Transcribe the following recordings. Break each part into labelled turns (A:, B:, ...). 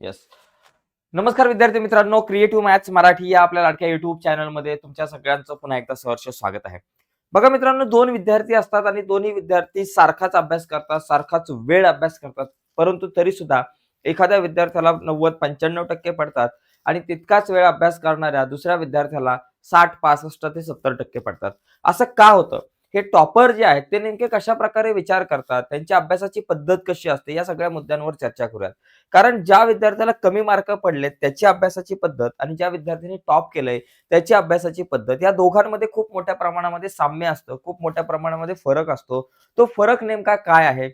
A: Yes. नमस्कार विद्यार्थी मित्रांनो, क्रिएटिव्ह मॅथ्स मराठी या आपल्या लाडक्या युट्यूब चॅनलमध्ये तुमच्या सगळ्यांचं पुन्हा एकदा सहर्ष स्वागत आहे. बघा मित्रांनो, दोन विद्यार्थी असतात आणि दोन्ही विद्यार्थी सारखाच अभ्यास करतात, सारखाच वेळ अभ्यास करतात. परंतु तरी सुद्धा एखाद्या विद्यार्थ्याला 90-95% पडतात आणि तितकाच वेळ अभ्यास करणाऱ्या दुसऱ्या विद्यार्थ्याला 60-65 ते 70% पडतात. असं का होतं? हे टॉपर जे आहेत ते नेमके कशाप्रकारे विचार करतात, त्यांची अभ्यासाची पद्धत कशी असते, या सगळ्या मुद्द्यांवर चर्चा करूयात. कारण ज्या विद्यार्थ्याला कमी मार्क पडलेत त्याची अभ्यासाची पद्धत आणि ज्या विद्यार्थ्यांनी टॉप केलंय त्याची अभ्यासाची पद्धत या दोघांमध्ये खूप मोठ्या प्रमाणामध्ये साम्य असतं, खूप मोठ्या प्रमाणामध्ये फरक असतो. तो फरक नेमका काय आहे?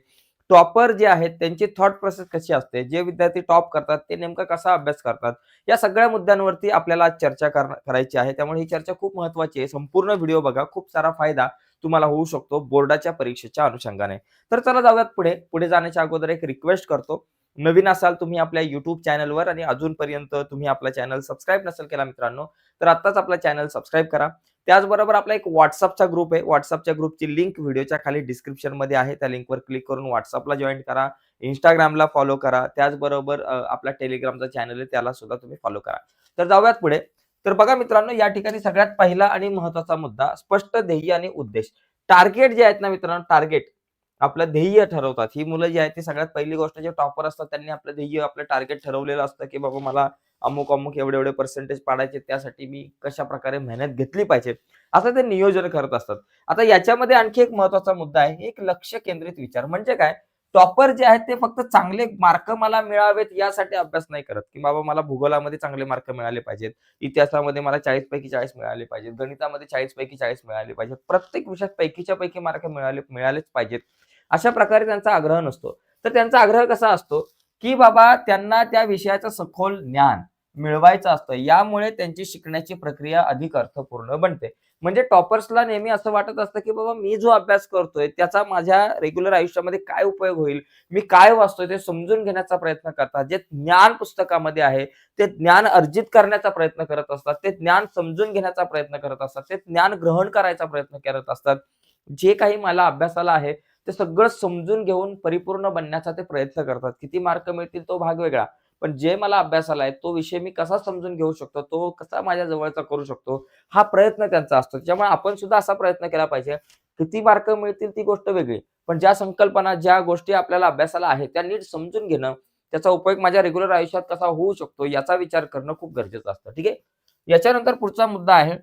A: टॉपर जे आहेत त्यांची थॉट प्रोसेस कशी असते? जे विद्यार्थी टॉप करतात ते नेमका कसा अभ्यास करतात? या सगळ्या मुद्द्यांवरती आपल्याला आज चर्चा करायची आहे. त्यामुळे ही चर्चा खूप महत्त्वाची आहे. संपूर्ण व्हिडिओ बघा. खूप सारा फायदा तुम्हाला होऊ शकतो बोर्डाच्या परीक्षेच्या अनुषंगाने. तर चला जाऊयात पुढे. पुढे जाण्याच्या अगोदर एक रिक्वेस्ट करतो. नवीन असाल तुम्ही आपल्या YouTube चॅनलवर आणि अजूनपर्यंत तुम्ही आपला चॅनल सबस्क्राईब नसेल केला मित्रांनो, तर आत्ताच आपला चॅनल सबस्क्राईब करा. त्याचबरोबर आपला एक WhatsAppचा ग्रुप आहे. WhatsAppच्या ग्रुपची लिंक व्हिडिओच्या खाली डिस्क्रिप्शनमध्ये आहे. त्या लिंकवर क्लिक करून WhatsAppला जॉइन करा. Instagramला फॉलो करा. त्याचबरोबर आपला Telegramचा चॅनल आहे त्याला सुद्धा तुम्ही फॉलो करा. तर जाऊयात पुढे. तर बघा मित्रांनो, या ठिकाणी सगळ्यात पहिला आणि महत्त्वाचा मुद्दा स्पष्ट ध्येय आणि उद्देश. टार्गेट जे आहेत ना मित्रांनो, टार्गेट आपलं ध्येय ठरवतात. ही मुलं जी आहेत ती सगळ्यात पहिली गोष्ट जे टॉपर असतात त्यांनी आपलं ध्येय, आपलं टार्गेट ठरवलेलं असतं, की बाबा मला अमुक-अमुक एवढे-एवढे पर्सेंटेज पाडायचे, त्यासाठी मी कशाप्रकारे मेहनत घेतली पाहिजे, असं ते नियोजन करत असतात. आता याच्यामध्ये आणखी एक महत्त्वाचा मुद्दा आहे, एक लक्ष केंद्रित विचार. म्हणजे काय? टॉपर जे आहेत ते फक्त चांगले मार्क मला मिळावेत यासाठी अभ्यास नाही करत, की बाबा मला भूगोलामध्ये चांगले मार्क मिळाले पाहिजेत, इतिहासामध्ये मला 40 पैकी 40 मिळाले पाहिजेत, गणितामध्ये 40 पैकी 40 मिळाले पाहिजेत. प्रत्येक विषयात पैकीच्या पैकी मार्क मिळालेच पाहिजेत. अशा प्रकारे त्यांचा आग्रह नसतो. तर त्यांचा आग्रह कसा असतो, की बाबा त्यांना त्या विषयाचं सखोल ज्ञान मिळवायचं असतं. यामुळे त्यांची शिकण्याची प्रक्रिया अधिक अर्थपूर्ण बनते. म्हणजे टॉपर्सला नेहमी असं वाटत असतं, की बाबा मी जो अभ्यास करतोय त्याचा माझ्या रेग्युलर आयुष्यामध्ये काय उपयोग होईल? मी काय वाचतोय ते समजून घेण्याचा प्रयत्न करतात. जे ज्ञान पुस्तकामध्ये आहे, ते ज्ञान अर्जित करण्याचा प्रयत्न करत असतात. ते ज्ञान समजून घेण्याचा प्रयत्न करत असतात. ते ज्ञान ग्रहण करायचा प्रयत्न करत असतात. जे काही मला अभ्यासाला आहे ते सगळं समजून घेऊन परिपूर्ण बनण्याचा ते प्रयत्न करतात. किती मार्क मिळतील तो भाग वेगळा. पण जे मला अभ्यासाला आहे तो विषय मी कसा समजून घेऊ शकतो, तो कसा माझ्या जवळचा करू शकतो, हा प्रयत्न त्यांचा असतो. त्याच्यामुळे आपण सुद्धा असा प्रयत्न केला पाहिजे. किती मार्क मिळतील ती गोष्ट वेगळी. पण ज्या संकल्पना, ज्या गोष्टी आपल्याला अभ्यासाला आहेत, त्या नीट समजून घेणं, त्याचा उपयोग माझ्या रेग्युलर आयुष्यात कसा होऊ शकतो, याचा विचार करणं खूप गरजेचं असतं. ठीक आहे. याच्यानंतर पुढचा मुद्दा आहे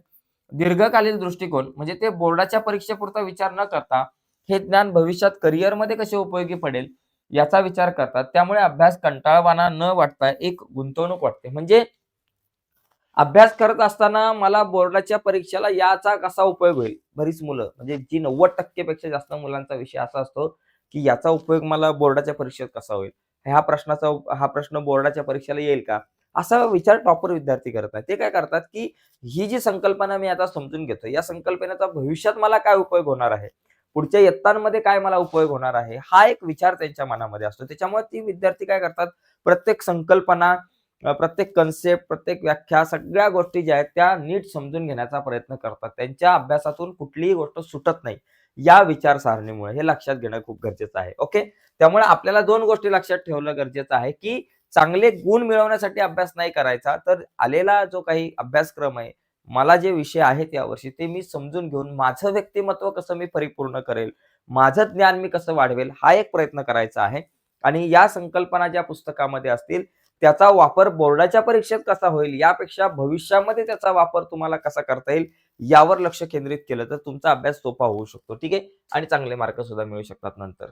A: दीर्घकालीन दृष्टिकोन. म्हणजे ते बोर्डाच्या परीक्षेपुरता विचार न करता हे ज्ञान भविष्यात करिअरमध्ये कसे उपयोगी पडेल याचा विचार करतात. त्यामुळे अभ्यास कंटाळवाणा न वाटता एक गुंतवणूक वाटते. म्हणजे अभ्यास करत असताना मला बोर्डाच्या परीक्षेला याचा कसा उपयोग होईल? बरीच मुलं म्हणजे जी 90% पेक्षा जास्त मुलांचा विषय असा असतो, की याचा उपयोग मला बोर्डाच्या परीक्षेत कसा होईल? हा प्रश्न बोर्डाच्या परीक्षेला येईल का? असा विचार टॉपर विद्यार्थी करत नाही. ते काय करतात, की ही जी संकल्पना मी आता समजून घेतोय, या संकल्पनेचा भविष्यात मला काय उपयोग होणार आहे? पुढच्या इयत्तांमध्ये काय मला उपयोग होणार आहे? हा एक विचार त्यांच्या मनामध्ये असतो. त्याच्यामुळे ती विद्यार्थी काय करतात, प्रत्येक संकल्पना प्रत्येक कन्सेप्ट, प्रत्येक व्याख्या, सगळ्या गोष्टी ज्या आहेत त्या नीट समजून घेण्याचा प्रयत्न करतात. त्यांच्या अभ्यासातून कुठलीही गोष्ट सुटत नाही. या विचारसरणीमुळे हे लक्षात घेणं खूप गरजेचं आहे. ओके. त्यामुळे आपल्याला 2 गोष्टी लक्षात ठेवणं गरजेचं आहे, की चांगले गुण मिळवण्यासाठी अभ्यास नाही करायचा, तर आलेला जो काही अभ्यासक्रम आहे, मला जे विषय आहेत यावर्षी ते मी समजून घेऊन माझं व्यक्तिमत्व कसं मी परिपूर्ण करेल, माझं ज्ञान मी कसं वाढवेल, हा एक प्रयत्न करायचा आहे. आणि या संकल्पना ज्या पुस्तकामध्ये असतील त्याचा वापर बोर्डाच्या परीक्षेत कसा होईल, यापेक्षा भविष्यामध्ये त्याचा वापर तुम्हाला कसा करता येईल, यावर लक्ष केंद्रित केलं तर तुमचा अभ्यास सोपा होऊ शकतो. ठीक आहे. आणि चांगले मार्क सुद्धा मिळू शकतात नंतर.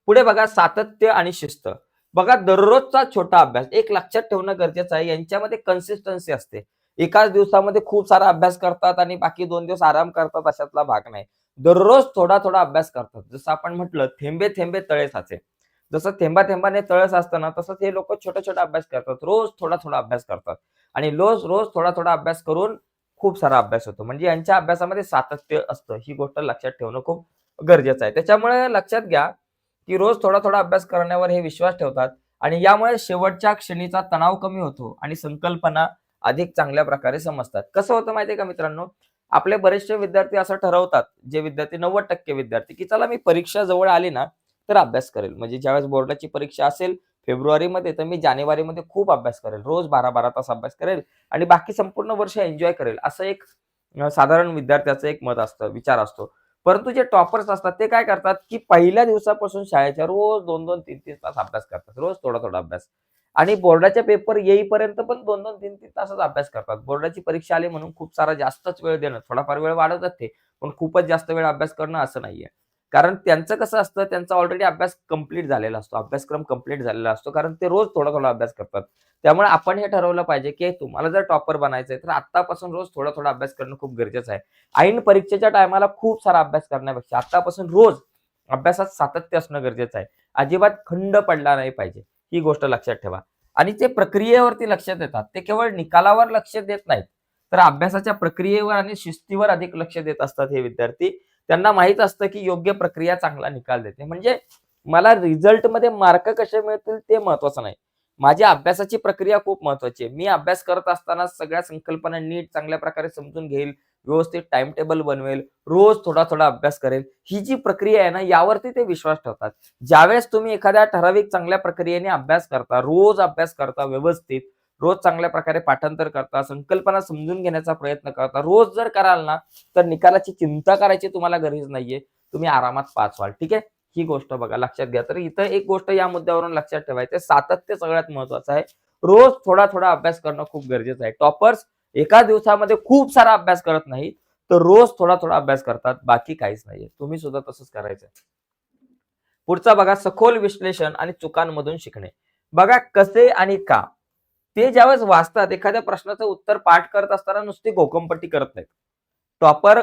A: पुढे बघा सातत्य आणि शिस्त. बघा दररोजचा छोटा अभ्यास एक लक्षात ठेवणं गरजेचं आहे. यांच्यामध्ये कन्सिस्टन्सी असते. एकाच दिवसामध्ये खूप सारा अभ्यास करतात आणि बाकी 2 दिवस आराम करतात अशातला भाग नाही. दररोज थोडा-थोडा अभ्यास करतात. जसं आपण म्हटलं, "थेंबे थेंबे तळे साचे." जसं थेंबा-थेंबाने तळ साचतं ना, तसंच हे लोकं छोटा-छोटा अभ्यास करतात. रोज थोडा-थोडा अभ्यास करतात आणि रोज रोज थोडा-थोडा अभ्यास करून खूप सारा अभ्यास होतो. म्हणजे यांच्या अभ्यासामध्ये सातत्य असतं. ही गोष्ट लक्षात ठेवणं खूप गरजेचं आहे. त्याच्यामुळे लक्षात घ्या, की रोज थोडा-थोडा अभ्यास करण्यावर हे विश्वास ठेवतात आणि यामुळे शेवटच्या क्षणीचा तणाव कमी होतो आणि संकल्पना अधिक चांगल्या प्रकारे समजतात. कसं होतं माहिती का मित्रांनो? आपले बरेचसे विद्यार्थी असं ठरवतात, जे विद्यार्थी 90% विद्यार्थी, की चला मी परीक्षा जवळ आली ना, तर अभ्यास करेल. म्हणजे ज्यावेळेस बोर्डाची परीक्षा असेल, फेब्रुवारीमध्ये तर मी जानेवारीमध्ये खूप अभ्यास करेल. रोज 12-12 तास अभ्यास करेल आणि बाकी संपूर्ण वर्ष एन्जॉय करेल. असं एक साधारण विद्यार्थ्याचं एक मत असतं, विचार असतो. परंतु जे टॉपर्स असतात ते काय करतात, की पहिल्या दिवसापासून शाळेच्या रोज 2-2, 3-3 तास अभ्यास करतात. रोज थोडा-थोडा अभ्यास आणि बोर्डाचे पेपर येईपर्यंत पण 2-2, 3-3 तासच अभ्यास करतात. बोर्डाची परीक्षा आली म्हणून खूप सारा जास्तच वेळ देणं, थोडाफार वेळ वाढवतात ते, पण खूपच जास्त वेळ अभ्यास करणं असं नाहीये. कारण त्यांचं कसं असतं, त्यांचा ऑलरेडी अभ्यास कंप्लीट झालेला असतो. अभ्यासक्रम कंप्लीट झालेला असतो. कारण ते रोज थोडा-थोडा अभ्यास करतात. त्यामुळे आपण हे ठरवलं पाहिजे, की तुम्हाला जर टॉपर बनायचंय, तर आत्तापासून रोज थोडा-थोडा अभ्यास करणं खूप गरजेचं आहे. ऐन परीक्षेच्या टायमाला खूप सारा अभ्यास करण्यापेक्षा आत्तापासून रोज अभ्यासात सातत्य असणं गरजेचं आहे. अजिबात खंड पडला नाही पाहिजे. ही गोष्ट लक्षात ठेवा. आणि ते प्रक्रियेवरती लक्ष देतात. ते केवळ निकालावर लक्ष देत नाहीत. तर अभ्यासाच्या प्रक्रियेवर आणि शिस्तीवर अधिक लक्ष देत असतात हे विद्यार्थी. त्यांना माहीत असतं, की योग्य प्रक्रिया चांगला निकाल देते. म्हणजे मला रिझल्टमध्ये मार्क कसे मिळतील ते महत्त्वाचं नाही. माझ्या अभ्यासाची प्रक्रिया खूप महत्त्वाची आहे. मी अभ्यास करत असताना सगळ्या संकल्पना नीट चांगल्या प्रकारे समजून घेईल, व्यवस्थित टाईम टेबल बनवेल, रोज थोडा-थोडा अभ्यास करेल. ही जी प्रक्रिया आहे ना, यावरती ते विश्वास ठेवतात. ज्यावेळेस तुम्ही एखाद्या ठराविक चांगल्या प्रक्रियेने अभ्यास करता, रोज अभ्यास करता व्यवस्थित, रोज चांगल्या प्रकारे पाठांतर करता, संकल्पना समजून घेण्याचा प्रयत्न करता, रोज जर कराल ना, तर निकालाची चिंता करायची तुम्हाला गरज नाहीये. तुम्ही आरामात पास व्हाल. ठीक आहे? ही गोष्ट बघा लक्षात घ्या. तर इथं एक गोष्ट या मुद्द्यावरून लक्षात ठेवायचं सातत्य सगळ्यात महत्त्वाचं आहे. रोज थोडा-थोडा अभ्यास करणं खूप गरजेचं आहे. टॉपर्स एका दिवसामध्ये खूप सारा अभ्यास करत नाहीत, तर रोज थोडा-थोडा अभ्यास करतात. बाकी काहीच नाहीये. तुम्ही सुद्धा तसंच करायचं. पुढचा बघा सखोल विश्लेषण आणि चुकांमधून शिकणे. बघा कसे आणि का? ते ज्यावेळेस वाचतात एखाद्या प्रश्नाचं उत्तर पाठ करत असताना नुसती घोकंपट्टी करत नाहीत. टॉपर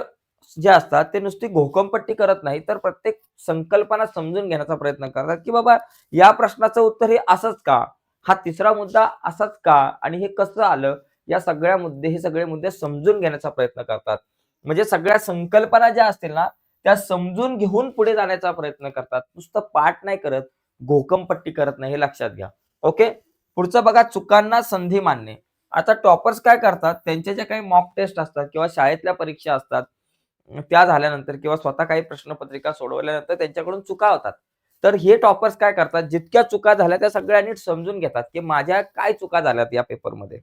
A: जे असतात ते नुसती घोकंपट्टी करत नाही, तर प्रत्येक संकल्पना समजून घेण्याचा प्रयत्न करतात, की बाबा या प्रश्नाचं उत्तर हे असंच का? हा तिसरा मुद्दा असाच का? आणि हे कसं आलं? हे सगळे मुद्दे समजून घेण्याचा प्रयत्न करतात. म्हणजे सगळ्या संकल्पना ज्या असतील ना, त्या समजून घेऊन पुढे जाण्याचा प्रयत्न करतात. नुसतं पाठ नाही करत, घोकंपट्टी करत नाही हे लक्षात घ्या. ओके. पुढचं बघा चुकांना संधी मानणे. आता टॉपर्स काय करतात, त्यांच्या ज्या काही मॉक टेस्ट असतात किंवा शाळेतल्या परीक्षा असतात, त्या झाल्यानंतर किंवा स्वतः काही प्रश्नपत्रिका सोडवल्यानंतर त्यांच्याकडून चुका होतात. तर हे टॉपर्स काय करतात, जितक्या चुका झाल्या त्या सगळ्या नीट समजून घेतात, की माझ्या काय चुका झाल्यात या पेपरमध्ये.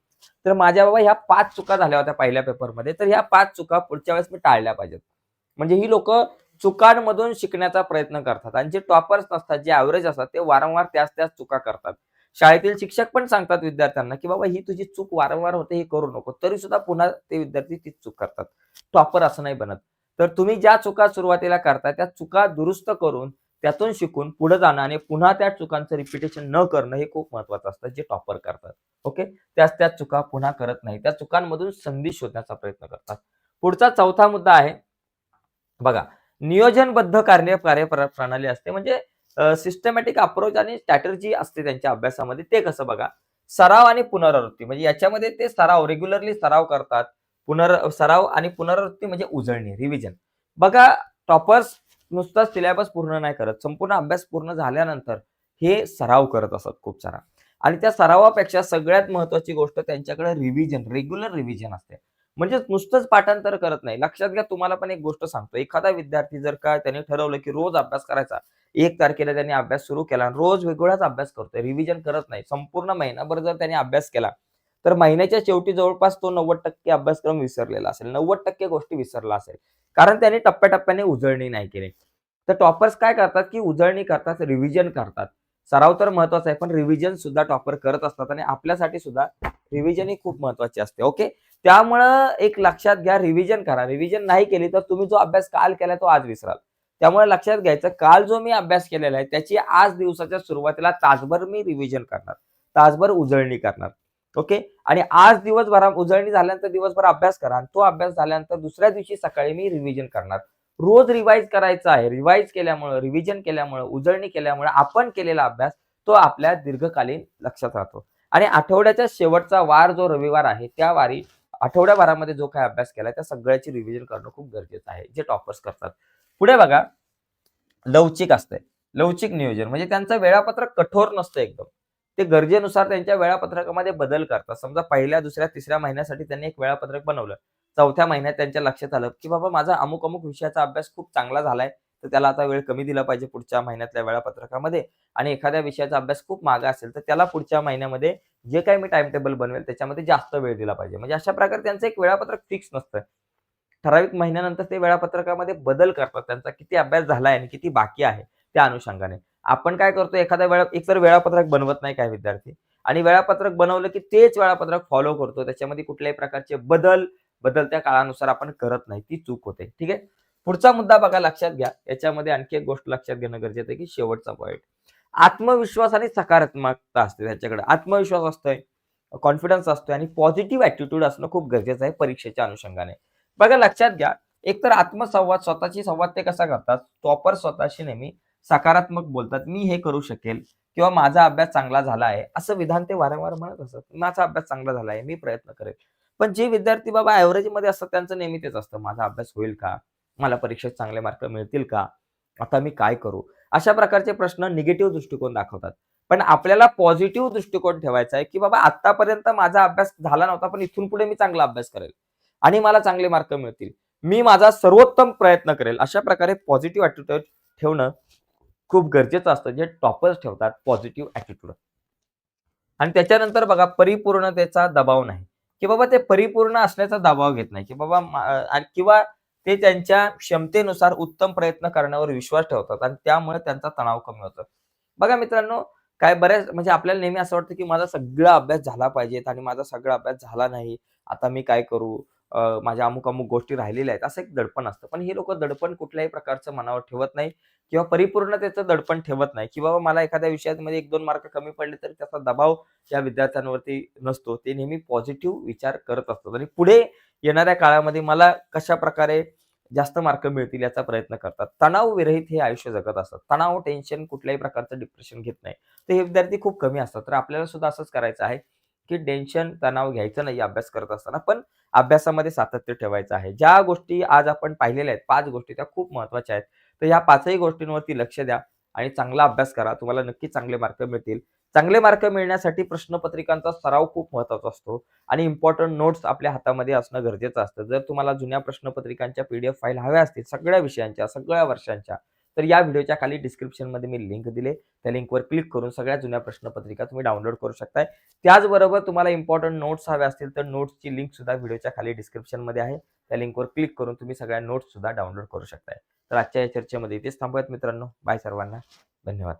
A: तर माझ्या बाबा ह्या 5 चुका झाल्या होत्या पहिल्या पेपरमध्ये, तर ह्या 5 चुका पुढच्या वेळेस मी टाळल्या पाहिजेत. म्हणजे ही लोकं चुकांमधून शिकण्याचा प्रयत्न करतात आणि जे टॉपर्स नसतात, जे एव्हरेज असतात, ते वारंवार त्याच-त्याच चुका करतात. शाळेतील शिक्षक पण सांगतात विद्यार्थ्यांना, की "बाबा ही तुझी चूक वारंवार होते, हे करू नको." तरी सुद्धा पुन्हा ते विद्यार्थी तीच चूक करतात. टॉपर असं नाही बनत. तर तुम्ही ज्या चुका सुरुवातीला करताय, त्या चुका दुरुस्त करून, त्यातून शिकून पुढे जाणं आणि पुन्हा त्या चुकांचं रिपिटेशन न करणं हे खूप महत्त्वाचं असतं, जे टॉपर करतात. ओके. त्याच-त्याच चुका पुन्हा करत नाही. त्या चुकांमधून संधी शोधण्याचा प्रयत्न करतात. पुढचा चौथा मुद्दा आहे बघा, नियोजनबद्ध कार्यप्रणाली असते म्हणजे सिस्टमॅटिक अप्रोच आणि स्ट्रॅटेजी असते त्यांच्या अभ्यासामध्ये. ते कसं बघा, सराव आणि पुनरावृत्ती म्हणजे याच्यामध्ये ते रेग्युलरली सराव करतात. सराव आणि पुनरावृत्ती म्हणजे उजळणी, रिव्हिजन. बघा, टॉपर्स नुसता सिलेबस पूर्ण नाही करत. संपूर्ण अभ्यास पूर्ण झाल्यानंतर हे सराव करत असतात खूप सारा. आणि त्या सरावापेक्षा सगळ्यात महत्त्वाची गोष्ट त्यांच्याकडे रेग्युलर रिव्हिजन असते. म्हणजे नुसतंच पाठांतर करत नाही. लक्षात घ्या तुम्हाला पण एक गोष्ट सांगतो. एखादा विद्यार्थी जर का त्याने ठरवलं, की रोज अभ्यास करायचा. 1 तारखेला त्याने अभ्यास सुरू केला आणि रोज वेगवेगळाच अभ्यास करतोय. रिव्हिजन करत नाही. संपूर्ण महिनाभर जर त्याने अभ्यास केला, तर महिन्याच्या शेवटी जवळपास तो 90% अभ्यासक्रम विसरलेला असेल. 90% गोष्टी विसरला असेल. कारण त्याने टप्प्याटप्प्याने उजळणी नाही केली. तर टॉपर्स काय करतात, की उजळणी करतात, रिव्हिजन करतात. सराव तर महत्वाचा आहे, पण रिव्हिजन सुद्धा टॉपर करत असतात आणि आपल्यासाठी सुद्धा रिव्हिजन ही खूप महत्वाची असते. ओके. त्यामुळं एक लक्षात घ्या रिव्हिजन करा. रिव्हिजन नाही केली तर तुम्ही जो अभ्यास काल केलाय तो आज विसराल. त्यामुळे लक्षात घ्यायचं काल जो मी अभ्यास केलेला आहे त्याची आज दिवसाच्या सुरुवातीला तासभर मी रिव्हिजन करणार. तासभर उजळणी करणार. ओके. आणि आज दिवसभर उजळणी झाल्यानंतर दिवसभर अभ्यास करा आणि तो अभ्यास झाल्यानंतर दुसऱ्या दिवशी सकाळी मी रिव्हिजन करणार. रोज रिवाईज करायचा आहे. रिवाईज केल्यामुळं, रिव्हिजन केल्यामुळं, उजळणी केल्यामुळं आपण केलेला अभ्यास तो आपल्या दीर्घकालीन लक्षात राहतो. आणि आठवड्याच्या शेवटचा वार जो रविवार आहे त्या वारी आठवड्याभरामध्ये जो काही अभ्यास केलाय त्या सगळ्याची रिव्हिजन करणं खूप गरजेचं आहे, जे टॉपर्स करतात. पुढे बघा, लवचिक असतंय. लवचिक नियोजन म्हणजे त्यांचं वेळापत्रक कठोर नसतं एकदम. ते गरजेनुसार त्यांच्या वेळापत्रकामध्ये बदल करतात. समजा पहिल्या, दुसऱ्या, तिसऱ्या महिन्यासाठी त्यांनी एक वेळापत्रक बनवलं. चौथ्या महिन्यात त्यांच्या लक्षात आलं, की बाबा माझा अमुक-अमुक विषयाचा अभ्यास खूप चांगला झालाय. तर त्याला आता वेळ कमी दिला पाहिजे पुढच्या महिन्यातल्या वेळापत्रकामध्ये आणि एखाद्या विषयाचा अभ्यास खूप मागे असेल, तर त्याला पुढच्या महिन्यामध्ये जे काही मी टाईम टेबल बनवेल त्याच्यामध्ये जास्त वेळ दिला पाहिजे. म्हणजे अशा प्रकारे त्यांचं एक वेळापत्रक फिक्स नसतं. ठराविक महिन्यानंतर ते वेळापत्रकामध्ये बदल करतात. त्यांचा किती अभ्यास झालाय आणि किती बाकी आहे त्या अनुषंगाने. आपण काय करतो एखाद्या एकतर वेळापत्रक बनवत नाही काही विद्यार्थी आणि वेळापत्रक बनवलं की तेच वेळापत्रक फॉलो करतो. त्याच्यामध्ये कुठल्याही प्रकारचे बदलत्या काळानुसार आपण करत नाही. ती चूक होते. ठीक आहे. पुढचा मुद्दा बघा लक्षात घ्या. याच्यामध्ये आणखी एक गोष्ट लक्षात घेणं गरजेचं आहे, की शेवटचा पॉइंट. आत्मविश्वास आणि सकारात्मकता असते त्याच्याकडे. आत्मविश्वास असतोय, कॉन्फिडन्स असतोय आणि पॉझिटिव्ह ॲटिट्यूड असणं खूप गरजेचं आहे परीक्षेच्या अनुषंगाने. बघा लक्षात घ्या, एकतर आत्मसंवाद, स्वतःशी संवाद ते कसा करतात? टॉपर स्वतःशी नेहमी सकारात्मक बोलतात. मी हे करू शकेल किंवा माझा अभ्यास चांगला झाला आहे, असं विधान ते वारंवार म्हणत असतात. माझा अभ्यास चांगला झाला आहे, मी प्रयत्न करेल. पण जे विद्यार्थी बाबा एव्हरेजमध्ये असतात त्यांचं नेहमी तेच असतं. माझा अभ्यास होईल का? मला परीक्षेत चांगले मार्क मिळतील का? आता मी काय करू? अशा प्रकारचे प्रश्न निगेटिव्ह दृष्टिकोन दाखवतात. पण आपल्याला पॉझिटिव्ह दृष्टिकोन ठेवायचा आहे, की बाबा आत्तापर्यंत माझा अभ्यास झाला नव्हता, पण इथून पुढे मी चांगला अभ्यास करेल आणि मला चांगले मार्क मिळतील. मी माझा सर्वोत्तम प्रयत्न करेल. अशा प्रकारे पॉझिटिव्ह ॲटिट्यूड ठेवणं खूप गरजेचं असतं. जे टॉपर्स ठेवतात पॉझिटिव्ह ॲटिट्यूड. आणि त्याच्यानंतर बघा परिपूर्णतेचा दबाव नाही, की बाबा ते परिपूर्ण असण्याचा दबाव घेत नाही, की बाबा किंवा ते त्यांच्या क्षमतेनुसार उत्तम प्रयत्न करण्यावर विश्वास ठेवतात आणि त्यामुळे त्यांचा तणाव कमी होतो. बघा मित्रांनो, काय बऱ्याच म्हणजे आपल्याला नेहमी असं वाटतं, की माझा सगळा अभ्यास झाला पाहिजेत आणि माझा सगळा अभ्यास झाला नाही. आता मी काय करू? माझ्या अमुक-अमुक गोष्टी राहिलेल्या आहेत. असं एक दडपण असतं. पण हे लोकं दडपण कुठल्याही प्रकारचं मनावर ठेवत नाही किंवा परिपूर्णतेचं दडपण ठेवत नाही, की बाबा मला एखाद्या विषयामध्ये 1-2 मार्क कमी पडले तरी त्याचा दबाव या विद्यार्थ्यांवरती नसतो. ते नेहमी पॉझिटिव्ह विचार करत असतात आणि पुढे येणाऱ्या काळामध्ये मला कशाप्रकारे जास्त मार्क मिळतील याचा प्रयत्न करतात. तणावविरहित हे आयुष्य जगत असतात. तणाव, टेन्शन, कुठल्याही प्रकारचं डिप्रेशन घेत नाही. तर हे विद्यार्थी खूप कमी असतात. तर आपल्याला सुद्धा असंच करायचं आहे, की टेन्शन, तणाव घ्यायचं नाही अभ्यास करत असताना, पण अभ्यासामध्ये सातत्य ठेवायचं आहे. ज्या गोष्टी आज आपण पाहिलेल्या आहेत, 5 गोष्टी त्या खूप महत्त्वाच्या आहेत. तर या 5ही गोष्टींवरती लक्ष द्या आणि चांगला अभ्यास करा. तुम्हाला नक्कीच चांगले मार्क मिळतील. चांगले मार्क मिळण्यासाठी प्रश्नपत्रिकांचा सराव खूप महत्त्वाचा असतो आणि इम्पोर्टंट नोट्स आपल्या हातामध्ये असणं गरजेचं असतं. जर तुम्हाला जुन्या प्रश्नपत्रिकांच्या पीडीएफ फाईल हव्या असतील सगळ्या विषयांच्या, सगळ्या वर्षांच्या, तर या व्हिडिओच्या खाली डिस्क्रिप्शनमध्ये मी लिंक दिले. त्या लिंकवर क्लिक करून सगळ्या जुन्या प्रश्नपत्रिका तुम्ही डाउनलोड करू शकताय. त्याचबरोबर तुम्हाला इम्पोर्टंट नोट्स हव्या असतील, तर नोट्सची लिंक सुद्धा व्हिडिओच्या खाली डिस्क्रिप्शनमध्ये आहे. त्या लिंकवर क्लिक करून तुम्ही सगळ्या नोट्स सुद्धा डाउनलोड करू शकताय. तर आजच्या या चर्चेमध्ये इथेच थांबूयात मित्रांनो. बाय सर्वांना. धन्यवाद.